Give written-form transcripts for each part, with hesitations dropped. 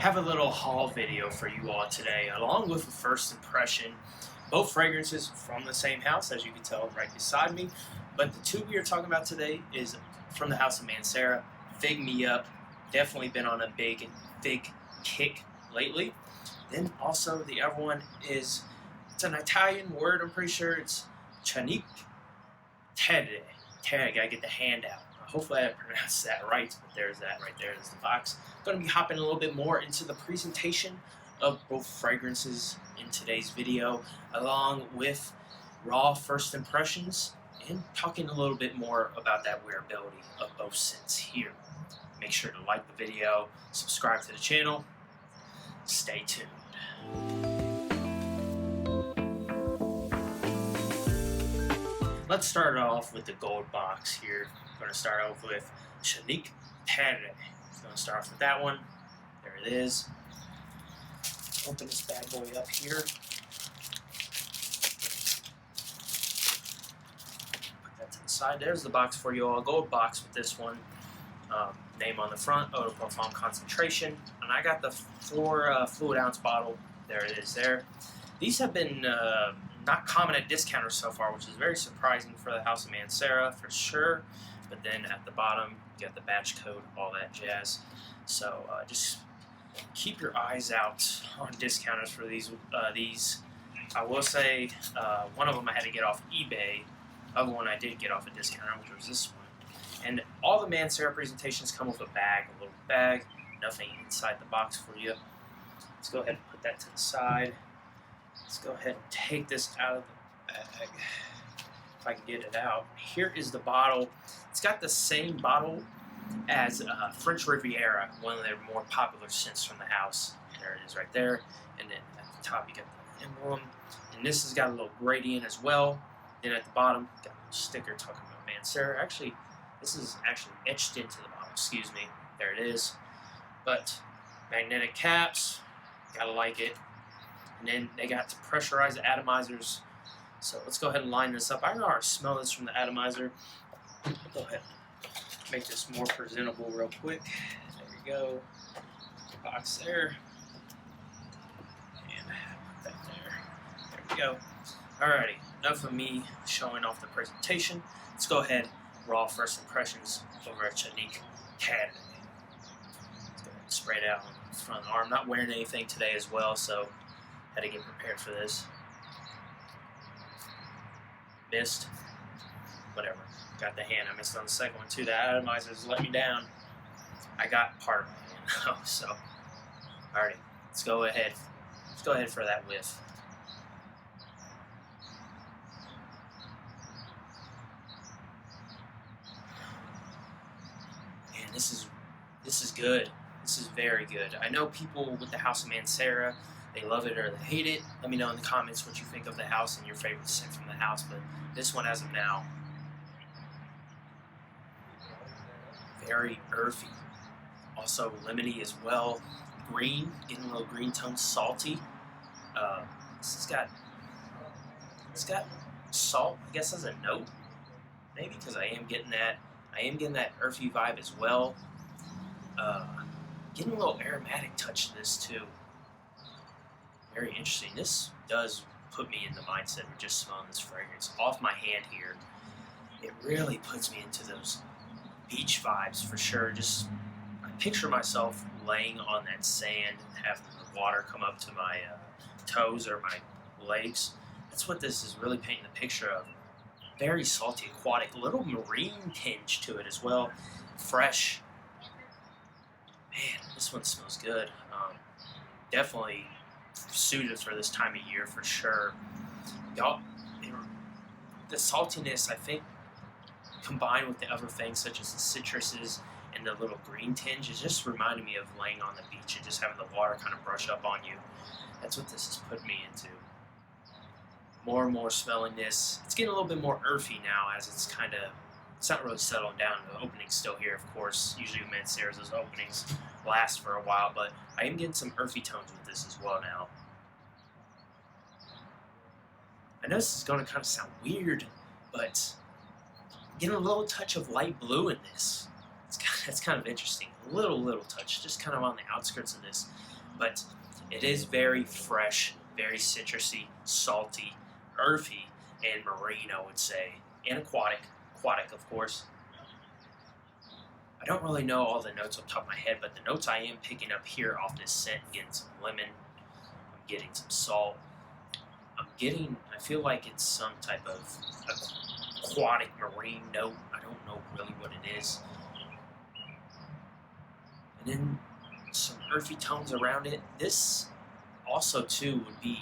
have a little haul video for you all today, along with a first impression. Both fragrances from the same house, as you can tell right beside me. But the two we are talking about today is from the house of Mancera. Fig Me Up. Definitely been on a big kick lately. Then also the other one is, it's an Italian word, I'm pretty sure. It's Cinque Terre. I gotta get the hand out. Hopefully I pronounced that right, but there's that right there. There's the box. I'm going to be hopping a little bit more into the presentation of both fragrances in today's video, along with raw first impressions and talking a little bit more about that wearability of both scents here. Make sure to like the video, subscribe to the channel, stay tuned. Let's start off with the gold box here. I'm going to start off with Cinque Terre. I'm going to start off with that one. There it is. Open this bad boy up here. Put that to the side. There's the box for you all. Gold box with this one. Name on the front, Eau de Parfum concentration. And I got the 4 fluid ounce bottle. There it is there. These have been not common at discounters so far, which is very surprising for the House of Mancera for sure. But then at the bottom, you got the batch code, all that jazz. So just keep your eyes out on discounters for these. I will say one of them I had to get off eBay. The other one I did get off a discounter, which was this one. And all the Mancera presentations come with a bag, a little bag, nothing inside the box for you. Let's go ahead and put that to the side. Let's go ahead and take this out of the bag, if I can get it out. Here is the bottle. It's got the same bottle as French Riviera, one of their more popular scents from the house. There it is right there. And then at the top you got the emblem. And this has got a little gradient as well. Then at the bottom, got a little sticker talking about Mancera. Actually, this is actually etched into the bottle, excuse me. There it is. But magnetic caps, gotta like it. And then they got to pressurize the atomizers. So let's go ahead and line this up. I can already smell this from the atomizer. Go ahead and make this more presentable real quick. There we go. Box there. And put that there. There we go. Alrighty, enough of me showing off the presentation. Let's go ahead, raw first impressions over at Cinque Terre. Let's go ahead and spray it out on the front arm. I'm not wearing anything today as well, so had to get prepared for this. Missed. Whatever. Got the hand. I missed on the second one too. The atomizers let me down. I got part of my hand though, so. Alrighty. Let's go ahead. Let's go ahead for that whiff. Man, this is good. This is very good. I know people with the House of Mancera, they love it or they hate it. Let me know in the comments what you think of the house and your favorite scent from the house. But this one, as of now, very earthy. Also lemony as well. Green, getting a little green tone, salty. It's got salt, I guess, as a note, maybe, because I am getting that earthy vibe as well. Getting a little aromatic touch to this too. Very interesting. This does put me in the mindset of just smelling this fragrance off my hand here. It really puts me into those beach vibes for sure. Just, I picture myself laying on that sand and having the water come up to my toes or my legs. That's what this is really painting the picture of. Very salty, aquatic, little marine tinge to it as well. Fresh. Man, this one smells good. Definitely suited for this time of year for sure. Y'all, the saltiness, I think, combined with the other things such as the citruses and the little green tinge, it just reminded me of laying on the beach and just having the water kind of brush up on you. That's what this has put me into. More and more smelling this. It's getting a little bit more earthy now as it's not really settling down. The opening's still here, of course. Usually with Mancera's, those openings last for a while, but I am getting some earthy tones with this as well now. I know this is going to kind of sound weird, but I'm getting a little touch of light blue in this. It's that's kind of interesting. A little touch, just kind of on the outskirts of this, but it is very fresh, very citrusy, salty, earthy, and marine, I would say, and aquatic, of course. I don't really know all the notes off the top of my head, but the notes I am picking up here off this scent, getting some lemon, I'm getting some salt, I feel like it's some type of aquatic marine note. I don't know really what it is. And then some earthy tones around it. This also too would be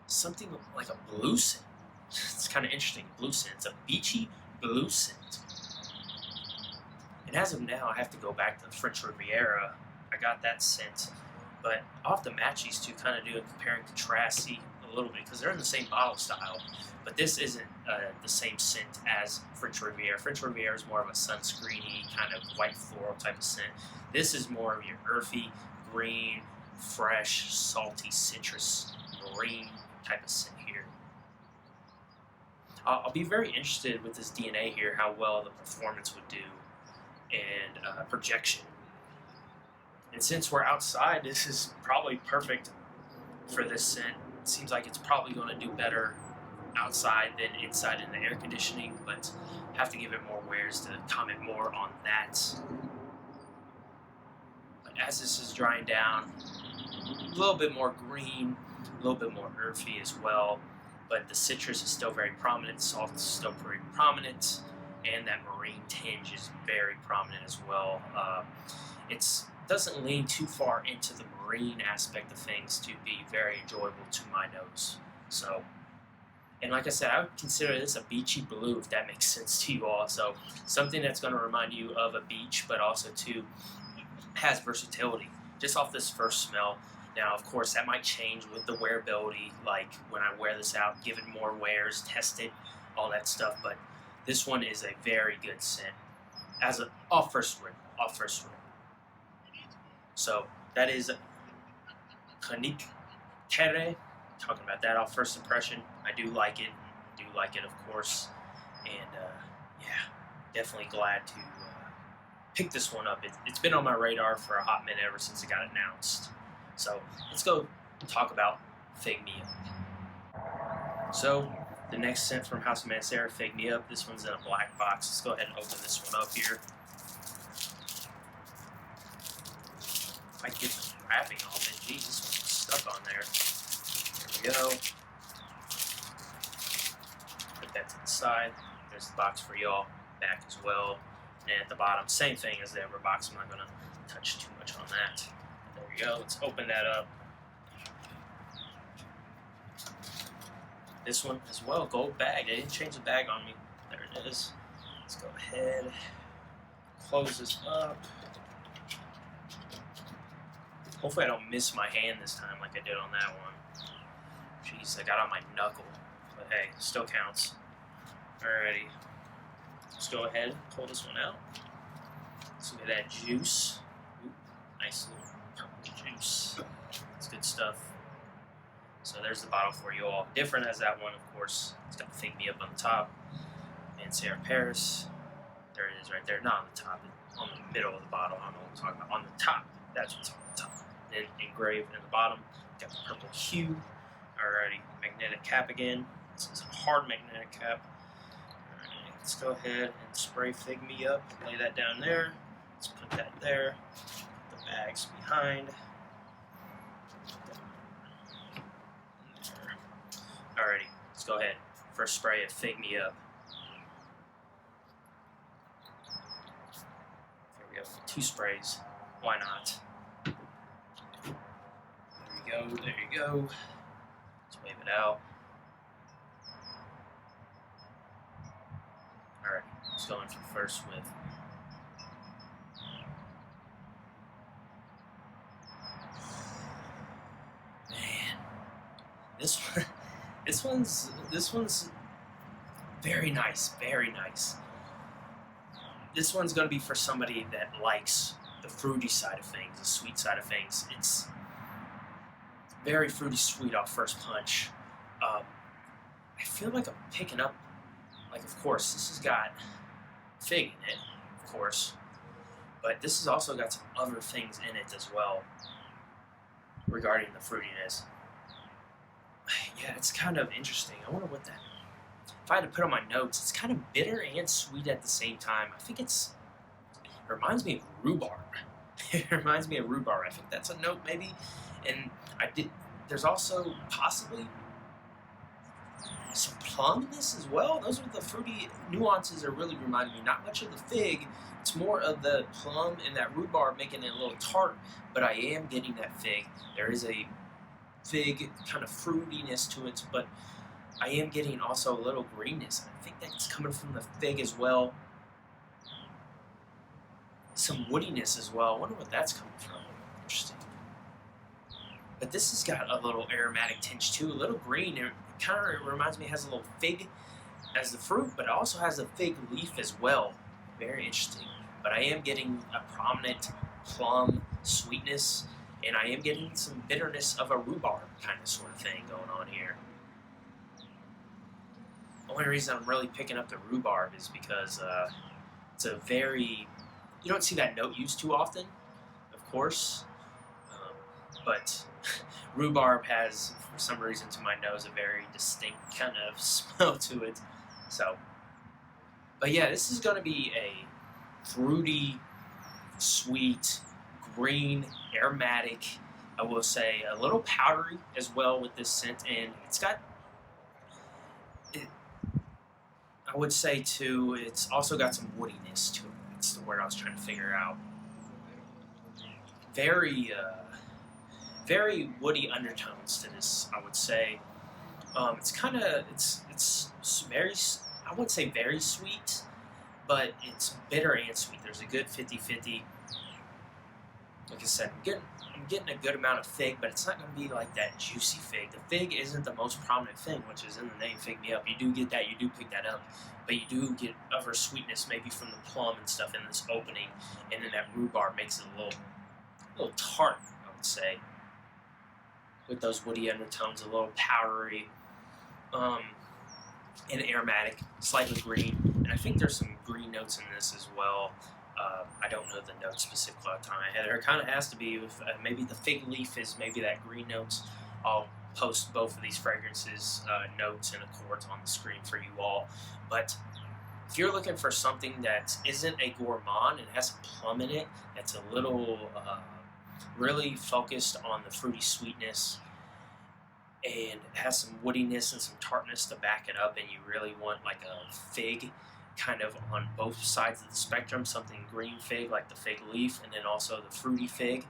something like a blue scent. It's kind of interesting, blue scent. It's a beachy blue scent. And as of now, I have to go back to the French Riviera. I got that scent, but I'll have to match these two, kind of do a compare and contrast, see a little bit, because they're in the same bottle style, but this isn't the same scent as French Riviera. French Riviera is more of a sunscreeny, kind of white floral type of scent. This is more of your earthy, green, fresh, salty, citrus, marine type of scent here. I'll be very interested with this DNA here, how well the performance would do, and projection. And since we're outside, this is probably perfect for this scent. It seems like it's probably going to do better outside than inside in the air conditioning, but have to give it more wears to comment more on that. But as this is drying down, a little bit more green, a little bit more earthy as well, but the citrus is still very prominent, salt is still very prominent, and that marine tinge is very prominent as well. It doesn't lean too far into the marine aspect of things to be very enjoyable to my nose. So, and like I said, I would consider this a beachy blue, if that makes sense to you all. So something that's going to remind you of a beach, but also too has versatility just off this first smell. Now, of course, that might change with the wearability, like when I wear this out, give it more wears, test it, all that stuff. But this one is a very good scent as an off first rip. So that is Cinque Terre. Talking about that off first impression. I do like it, of course. And yeah, definitely glad to pick this one up. It's been on my radar for a hot minute ever since it got announced. So let's go talk about Fig Me Up. So the next scent from House of Mancera, Fig Me Up. This one's in a black box. Let's go ahead and open this one up here. If I get the wrapping off it, geez, this one's stuck on there. There we go. Put that to the side. There's the box for y'all. Back as well. And at the bottom, same thing as the other box. I'm not going to touch too much on that. There we go. Let's open that up. This one as well, gold bag. They didn't change the bag on me. There it is. Let's go ahead, close this up. Hopefully I don't miss my hand this time like I did on that one. Jeez, I got on my knuckle. But hey, still counts. Alrighty. Let's go ahead and pull this one out. Let's look at that juice. Ooh, nice little purple juice. That's good stuff. So there's the bottle for you all. Different as that one, of course. It's got Fig Me Up on the top. Mancera Paris. There it is right there. Not on the top. On the middle of the bottle. I don't know what I'm talking about. On the top. That's what's on the top. Then engraved in the bottom. Got the purple hue. Alrighty. Magnetic cap again. This is a hard magnetic cap. Alright. Let's go ahead and spray Fig Me Up. Lay that down there. Let's put that there. Put the bags behind. Alrighty, let's go ahead. First spray of Fig Me Up. There we go. 2 sprays. Why not? There you go. There you go. Let's wave it out. Alright, let's go in for first with. Man, this one's very nice, very nice. This one's gonna be for somebody that likes the fruity side of things, the sweet side of things. It's very fruity sweet off first punch. I feel like I'm picking up, like, of course, this has got fig in it, of course, But this has also got some other things in it as well regarding the fruitiness. Yeah, it's kind of interesting. I wonder what that. If I had to put on my notes, it's kind of bitter and sweet at the same time. I think it reminds me of rhubarb. It reminds me of rhubarb. I think that's a note maybe. And there's also possibly some plum in this as well. Those are the fruity nuances that really remind me. Not much of the fig. It's more of the plum and that rhubarb making it a little tart. But I am getting that fig. There is a fig kind of fruitiness to it, but I am getting also a little greenness. I think that's coming from the fig as well. Some woodiness as well. I wonder what that's coming from. Interesting. But this has got a little aromatic tinge too, a little green. It kind of reminds me, it has a little fig as the fruit, but it also has a fig leaf as well. Very interesting. But I am getting a prominent plum sweetness, and I am getting some bitterness of a rhubarb kind of sort of thing going on here. The only reason I'm really picking up the rhubarb is because it's a very, you don't see that note used too often, of course, but rhubarb has, for some reason to my nose, a very distinct kind of smell to it. So, but yeah, this is going to be a fruity, sweet, green, aromatic, I will say a little powdery as well with this scent, and it's got, I would say too, it's also got some woodiness to it. That's the word I was trying to figure out. Very, very woody undertones to this, I would say. It's kind of, it's very, I wouldn't say very sweet, but it's bitter and sweet. There's a good 50-50. Like I said, I'm getting a good amount of fig, but it's not going to be like that juicy fig. The fig isn't the most prominent thing, which is in the name, Fig Me Up. You do get that, you do pick that up, but you do get other sweetness, maybe from the plum and stuff in this opening, and then that rhubarb makes it a little tart, I would say, with those woody undertones, a little powdery, and aromatic, slightly green, and I think there's some green notes in this as well. I don't know the notes specifically off the top of my head. There kind of has to be, with, maybe the fig leaf is maybe that green notes. I'll post both of these fragrances notes and accords on the screen for you all. But if you're looking for something that isn't a gourmand and has some plum in it, that's a little really focused on the fruity sweetness and has some woodiness and some tartness to back it up, and you really want like a fig kind of on both sides of the spectrum, something green fig like the fig leaf, and then also the fruity fig,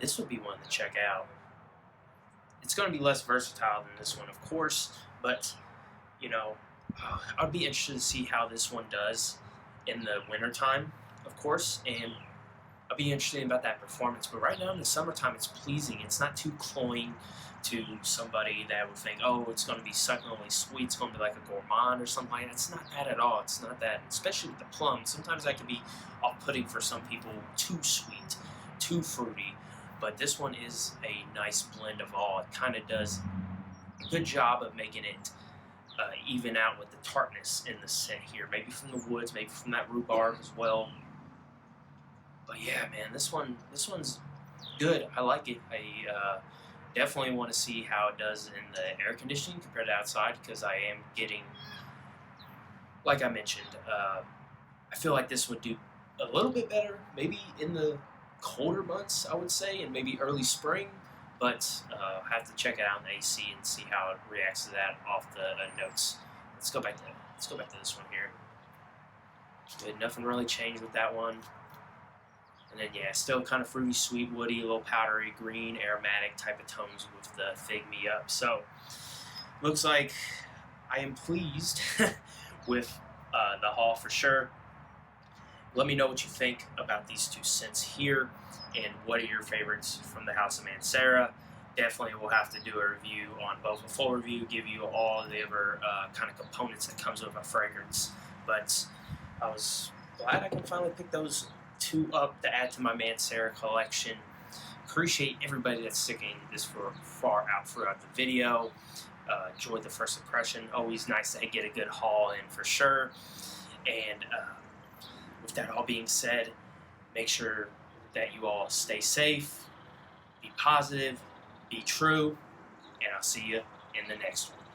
this would be one to check out. It's going to be less versatile than this one, of course, but you know, I'd be interested to see how this one does in the wintertime, of course, and I'd be interested about that performance. But right now in the summertime, it's pleasing. It's not too cloying to somebody that would think, oh, it's going to be succulently sweet, it's going to be like a gourmand or something like that. It's not that at all. It's not that, especially with the plum. Sometimes that can be off-putting for some people, too sweet, too fruity, but this one is a nice blend of all. It kind of does a good job of making it even out with the tartness in the scent here, maybe from the woods, maybe from that rhubarb as well. But yeah, man, this one's good. I like it. I definitely want to see how it does in the air conditioning compared to outside, because I am getting, like I mentioned, I feel like this would do a little bit better maybe in the colder months, I would say, and maybe early spring, but I have to check it out in the AC and see how it reacts to that off the notes. Let's go back to this one here. Good, nothing really changed with that one. And then, yeah, still kind of fruity, sweet, woody, a little powdery, green, aromatic type of tones with the Fig Me Up. So, looks like I am pleased with the haul for sure. Let me know what you think about these two scents here, and what are your favorites from the House of Mancera. Definitely we'll have to do a review on both, a full review, give you all the other kind of components that comes with a fragrance. But I was glad I could finally pick those two up to add to my Mancera collection. Appreciate everybody that's sticking this far out throughout the video. Enjoyed the first impression. Always nice to get a good haul in for sure. And with that all being said, Make sure that you all stay safe, be positive, be true, and I'll see you in the next one.